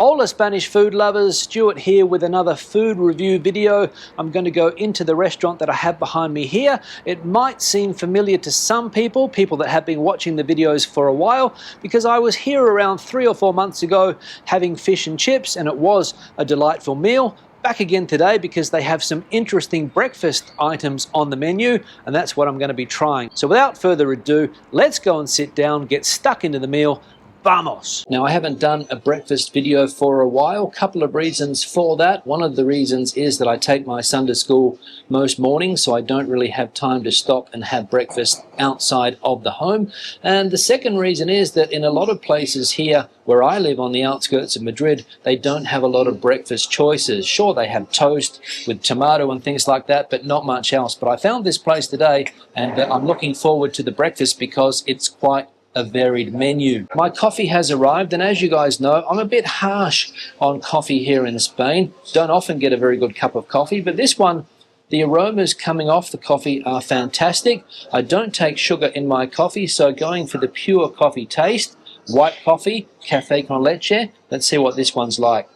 Hola Spanish food lovers, Stuart here with another food review video. I'm going to go into the restaurant that I have behind me here. It might seem familiar to some people that have been watching the videos for a while, because I was here around 3 or 4 months ago having fish and chips, and it was a delightful meal. Back again today because they have some interesting breakfast items on the menu, and that's what I'm going to be trying. So without further ado, let's go and sit down, get stuck into the meal. Vamos! Now, I haven't done a breakfast video for a while. Couple of reasons for that. One of the reasons is that I take my son to school most mornings, so I don't really have time to stop and have breakfast outside of the home. And the second reason is that in a lot of places here where I live on the outskirts of Madrid, they don't have a lot of breakfast choices. Sure, they have toast with tomato and things like that, but not much else. But I found this place today, and I'm looking forward to the breakfast because it's quite a varied menu. My coffee has arrived, and as you guys know, I'm a bit harsh on coffee here in Spain. Don't often get a very good cup of coffee, but this one, the aromas coming off the coffee are fantastic. I don't take sugar in my coffee, so going for the pure coffee taste, white coffee, café con leche. Let's see what this one's like.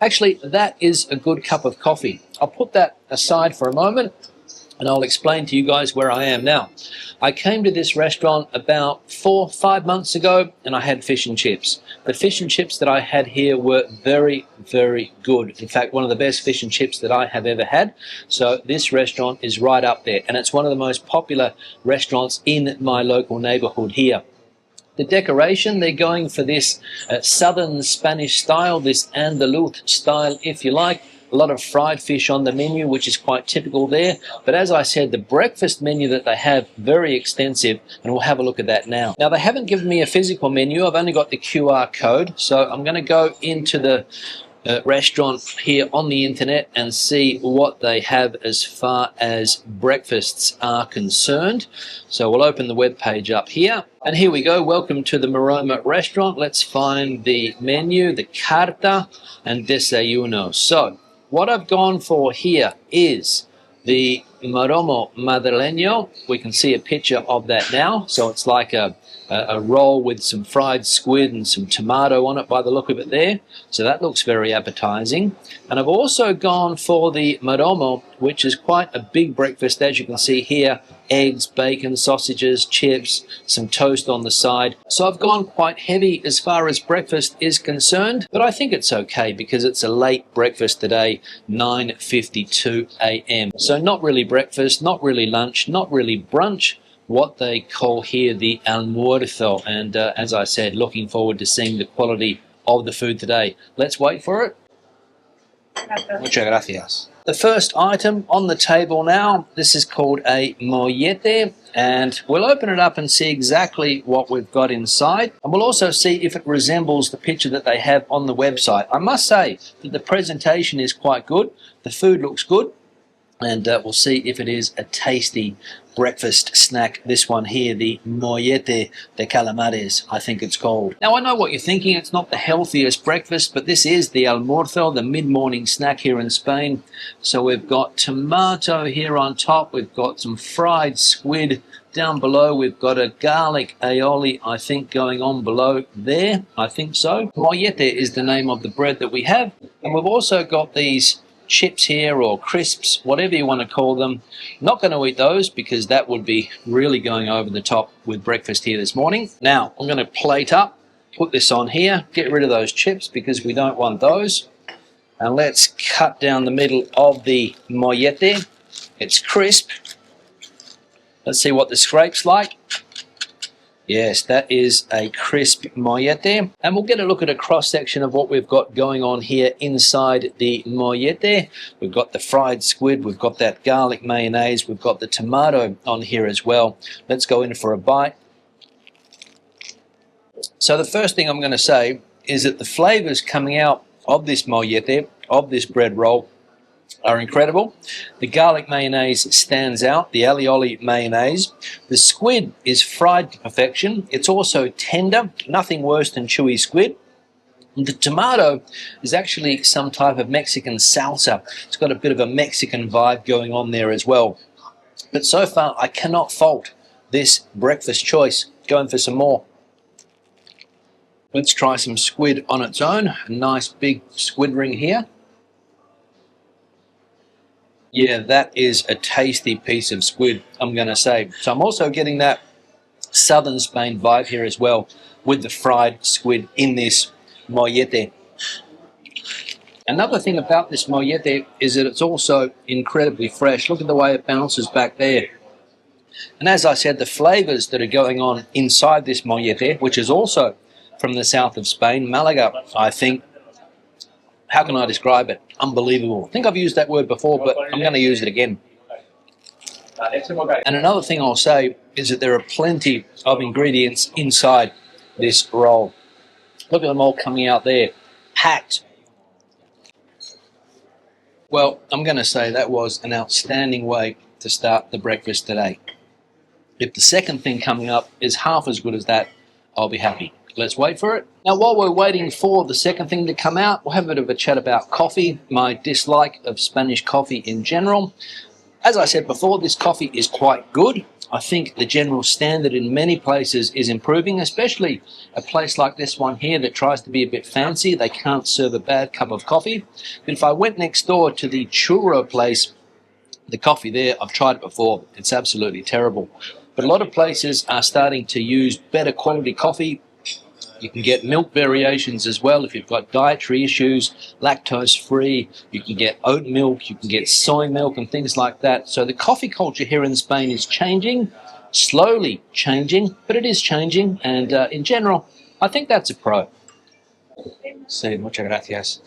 Actually, that is a good cup of coffee. I'll put that aside for a moment, and I'll explain to you guys where I am now. I came to this restaurant about 4 or 5 months ago, and I had fish and chips. The fish and chips that I had here were very, very good. In fact, one of the best fish and chips that I have ever had. So this restaurant is right up there, and it's one of the most popular restaurants in my local neighborhood here. The decoration, they're going for this southern Spanish style, this andaluz style, if you like. A lot of fried fish on the menu, which is quite typical there. But as I said, the breakfast menu that they have, very extensive, and we'll have a look at that now. Now, they haven't given me a physical menu. I've only got the QR code. So I'm going to go into the restaurant here on the internet and see what they have as far as breakfasts are concerned. So we'll open the web page up here. And here we go. Welcome to the Maroma restaurant. Let's find the menu, the carta, and desayuno. So what I've gone for here is the Maroma madrileño. We can see a picture of that now. So it's like a roll with some fried squid and some tomato on it by the look of it there. So that looks very appetizing. And I've also gone for the Maroma, which is quite a big breakfast, as you can see here. Eggs, bacon, sausages, chips, some toast on the side. So I've gone quite heavy as far as breakfast is concerned, but I think it's okay because it's a late breakfast today, 9:52 a.m. So not really breakfast, not really lunch, not really brunch, what they call here the almuerzo. And as I said, looking forward to seeing the quality of the food today. Let's wait for it. Muchas gracias. The first item on the table now, this is called a mollete, and we'll open it up and see exactly what we've got inside, and we'll also see if it resembles the picture that they have on the website. I must say that the presentation is quite good, the food looks good, and we'll see if it is a tasty breakfast snack. This one here, the mollete de calamares, I think it's called. Now, I know what you're thinking. It's not the healthiest breakfast, but this is the almuerzo, the mid-morning snack here in Spain. So we've got tomato here on top. We've got some fried squid down below. We've got a garlic aioli, I think, going on below there. I think so. Mollete is the name of the bread that we have. And we've also got these chips here, or crisps, whatever you want to call them. Not going to eat those because that would be really going over the top with breakfast here this morning. Now I'm going to plate up, put this on here, get rid of those chips because we don't want those, and let's cut down the middle of the mollete. It's crisp. Let's see what the scrape's like. Yes, that is a crisp mollete. And we'll get a look at a cross-section of what we've got going on here inside the mollete. We've got the fried squid, we've got that garlic mayonnaise, we've got the tomato on here as well. Let's go in for a bite. So the first thing I'm going to say is that the flavors coming out of this mollete, of this bread roll, are incredible. The garlic mayonnaise stands out, the alioli mayonnaise. The squid is fried to perfection. It's also tender, nothing worse than chewy squid. And the tomato is actually some type of Mexican salsa. It's got a bit of a Mexican vibe going on there as well. But so far, I cannot fault this breakfast choice. Going for some more. Let's try some squid on its own. A nice big squid ring here. Yeah, that is a tasty piece of squid, I'm going to say. So I'm also getting that southern Spain vibe here as well with the fried squid in this mollete. Another thing about this mollete is that it's also incredibly fresh. Look at the way it bounces back there. And as I said, the flavours that are going on inside this mollete, which is also from the south of Spain, Malaga, I think. How can I describe it? Unbelievable. I think I've used that word before, but I'm going to use it again. And another thing I'll say is that there are plenty of ingredients inside this roll. Look at them all coming out there, packed. Well, I'm going to say that was an outstanding way to start the breakfast today. If the second thing coming up is half as good as that, I'll be happy. Let's wait for it. Now, while we're waiting for the second thing to come out, we'll have a bit of a chat about coffee, my dislike of Spanish coffee in general. As I said before, this coffee is quite good. I think the general standard in many places is improving, especially a place like this one here that tries to be a bit fancy. They can't serve a bad cup of coffee. But if I went next door to the churro place, the coffee there, I've tried it before, it's absolutely terrible. But a lot of places are starting to use better quality coffee. You can get milk variations as well if you've got dietary issues, lactose-free. You can get oat milk, you can get soy milk and things like that. So the coffee culture here in Spain is changing, slowly changing, but it is changing. And in general, I think that's a pro. Sí, muchas gracias.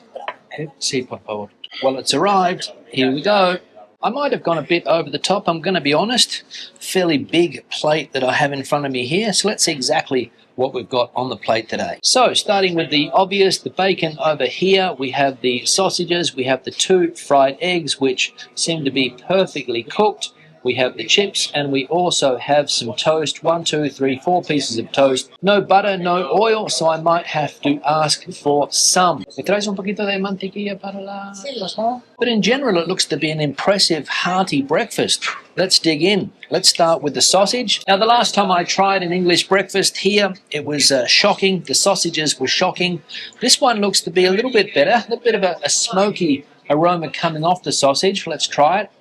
Sí, por favor. Well, it's arrived. Here we go. I might have gone a bit over the top, I'm going to be honest. Fairly big plate that I have in front of me here. So let's see exactly what we've got on the plate today. So starting with the obvious, the bacon over here, we have the sausages, we have the 2 fried eggs which seem to be perfectly cooked. We have the chips and we also have some toast, 1, 2, 3, 4 pieces of toast. No butter, no oil, so I might have to ask for some. ¿Me traes un poquito de mantequilla para la tostada? But in general, it looks to be an impressive, hearty breakfast. Let's dig in. Let's start with the sausage. Now, the last time I tried an English breakfast here, it was shocking. The sausages were shocking. This one looks to be a little bit better, a bit of a smoky aroma coming off the sausage. Let's try it.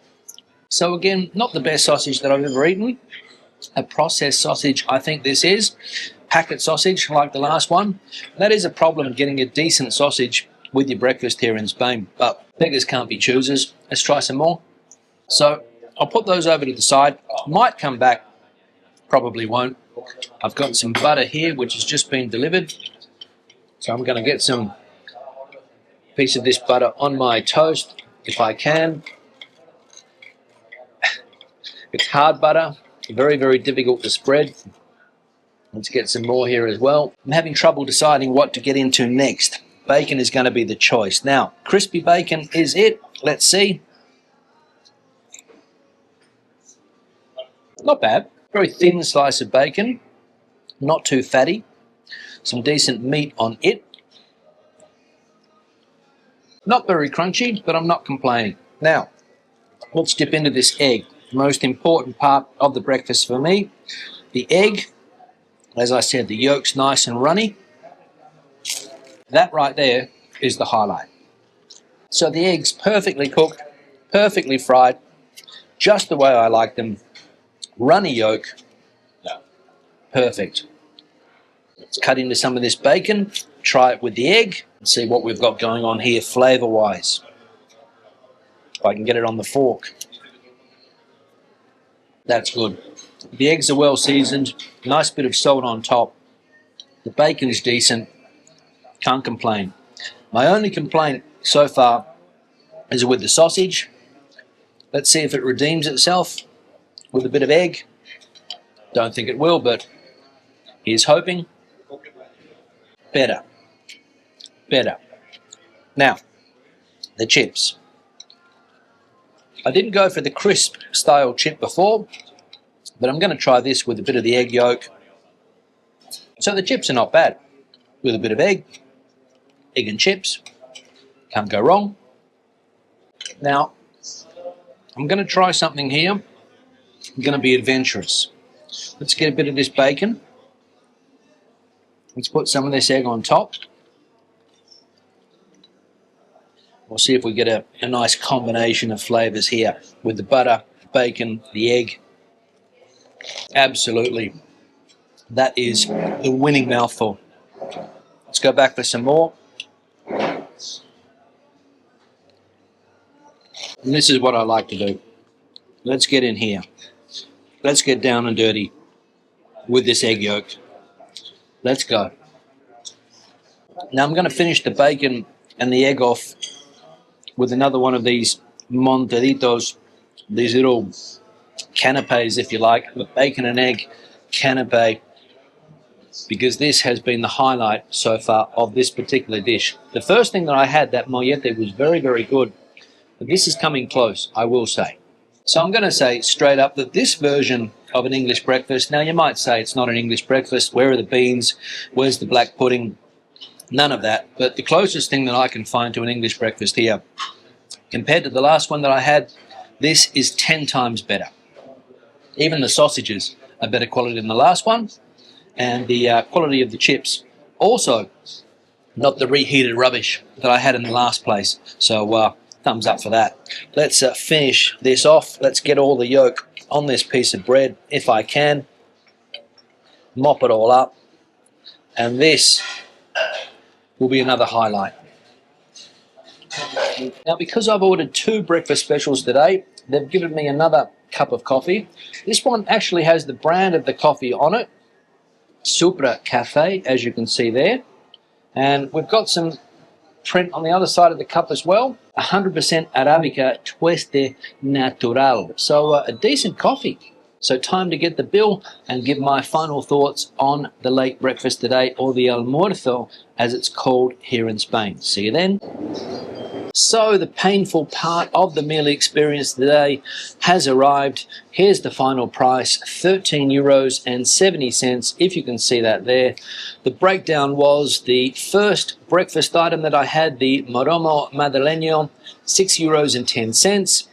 So again, not the best sausage that I've ever eaten. A processed sausage, I think this is. Packet sausage, like the last one. That is a problem, getting a decent sausage with your breakfast here in Spain. But beggars can't be choosers. Let's try some more. So I'll put those over to the side. Might come back, probably won't. I've got some butter here, which has just been delivered. So I'm going to get some piece of this butter on my toast, if I can. It's hard butter, very, very difficult to spread. Let's get some more here as well. I'm having trouble deciding what to get into next. Bacon is going to be the choice. Now, crispy bacon is it. Let's see. Not bad. Very thin slice of bacon. Not too fatty. Some decent meat on it. Not very crunchy, but I'm not complaining. Now, let's dip into this egg. Most important part of the breakfast for me. The egg, as I said, the yolk's nice and runny. That right there is the highlight. So the egg's perfectly cooked, perfectly fried, just the way I like them. Runny yolk, perfect. Let's cut into some of this bacon, try it with the egg, and see what we've got going on here flavour-wise. If I can get it on the fork. That's good. The eggs are well seasoned, nice bit of salt on top. The bacon's decent, can't complain. My only complaint so far is with the sausage. Let's see if it redeems itself with a bit of egg. Don't think it will, but here's hoping. Better. Better. Now, the chips. I didn't go for the crisp style chip before, but I'm going to try this with a bit of the egg yolk. So the chips are not bad. With a bit of egg and chips, can't go wrong. Now, I'm going to try something here. I'm going to be adventurous. Let's get a bit of this bacon. Let's put some of this egg on top. We'll see if we get a nice combination of flavours here with the butter, bacon, the egg. Absolutely. That is the winning mouthful. Let's go back for some more. And this is what I like to do. Let's get in here. Let's get down and dirty with this egg yolk. Let's go. Now I'm going to finish the bacon and the egg off with another one of these montaditos, these little canapes, if you like, a bacon and egg canape, because this has been the highlight so far of this particular dish. The first thing that I had, that mollete, was very, very good. But this is coming close, I will say. So I'm going to say straight up that this version of an English breakfast, now you might say it's not an English breakfast, where are the beans, where's the black pudding? None of that. But the closest thing that I can find to an English breakfast here, compared to the last one that I had, this is 10 times better. Even the sausages are better quality than the last one, and the quality of the chips also not the reheated rubbish that I had in the last place. So thumbs up for that. Let's finish this off. Let's get all the yolk on this piece of bread if I can. Mop it all up, and this will be another highlight. Now, because I've ordered 2 breakfast specials today, they've given me another cup of coffee. This one actually has the brand of the coffee on it, Supra Cafe, as you can see there. And we've got some print on the other side of the cup as well. 100% Arabica Tueste Natural. So a decent coffee. So time to get the bill and give my final thoughts on the late breakfast today, or the almuerzo as it's called here in Spain. See you then. So the painful part of the meal experience today has arrived. Here's the final price, €13.70, if you can see that there. The breakdown was the first breakfast item that I had, the Maroma Madrileño, €6.10.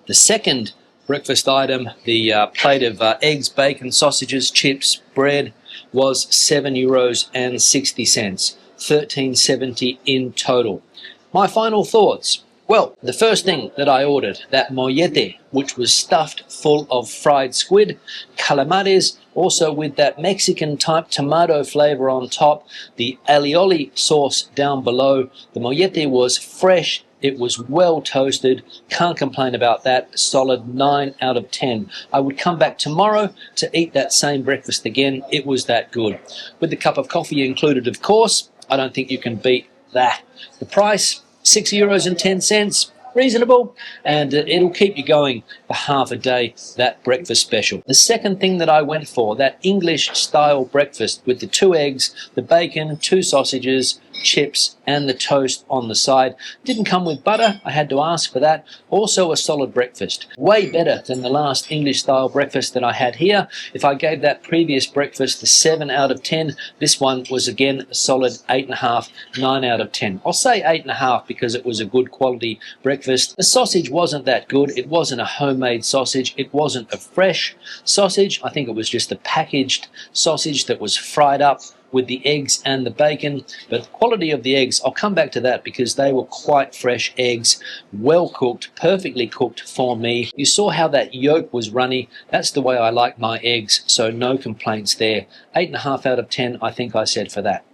The second breakfast item, the plate of eggs, bacon, sausages, chips, bread, was €7.60, $13.70 in total. My final thoughts. Well, the first thing that I ordered, that mollete, which was stuffed full of fried squid, calamares, also with that Mexican type tomato flavor on top, the alioli sauce down below. The mollete was fresh. It was well toasted. Can't complain about that. Solid 9 out of 10. I would come back tomorrow to eat that same breakfast again. It was that good. With the cup of coffee included, of course. I don't think you can beat that. The price, €6.10. Reasonable, and it'll keep you going for half a day, that breakfast special. The second thing that I went for, that English style breakfast with the 2 eggs, the bacon, 2 sausages, chips, and the toast on the side. Didn't come with butter, I had to ask for that. Also a solid breakfast. Way better than the last English style breakfast that I had here. If I gave that previous breakfast a 7 out of 10, this one was again a solid 8.5, 9 out of 10. I'll say 8.5 because it was a good quality breakfast. The sausage wasn't that good. It wasn't a homemade sausage. It wasn't a fresh sausage. I think it was just a packaged sausage that was fried up with the eggs and the bacon. But the quality of the eggs, I'll come back to that because they were quite fresh eggs, well cooked, perfectly cooked for me. You saw how that yolk was runny. That's the way I like my eggs, so no complaints there. 8.5 out of 10, I think I said for that.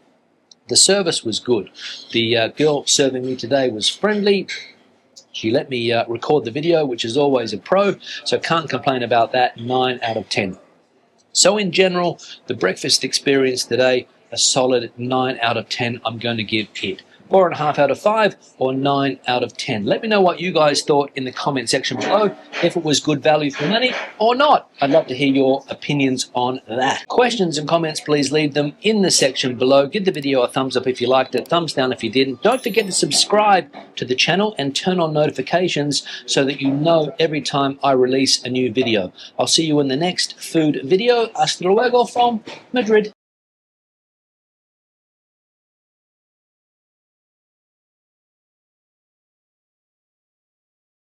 The service was good. The girl serving me today was friendly. She let me record the video, which is always a pro, so can't complain about that. 9 out of 10. So in general, the breakfast experience today, a solid 9 out of 10 I'm going to give it. 4.5 out of 5 or 9 out of 10. Let me know what you guys thought in the comment section below, if it was good value for money or not. I'd love to hear your opinions on that. Questions and comments, please leave them in the section below. Give the video a thumbs up if you liked it, thumbs down if you didn't. Don't forget to subscribe to the channel and turn on notifications so that you know every time I release a new video. I'll see you in the next food video. Hasta luego from Madrid.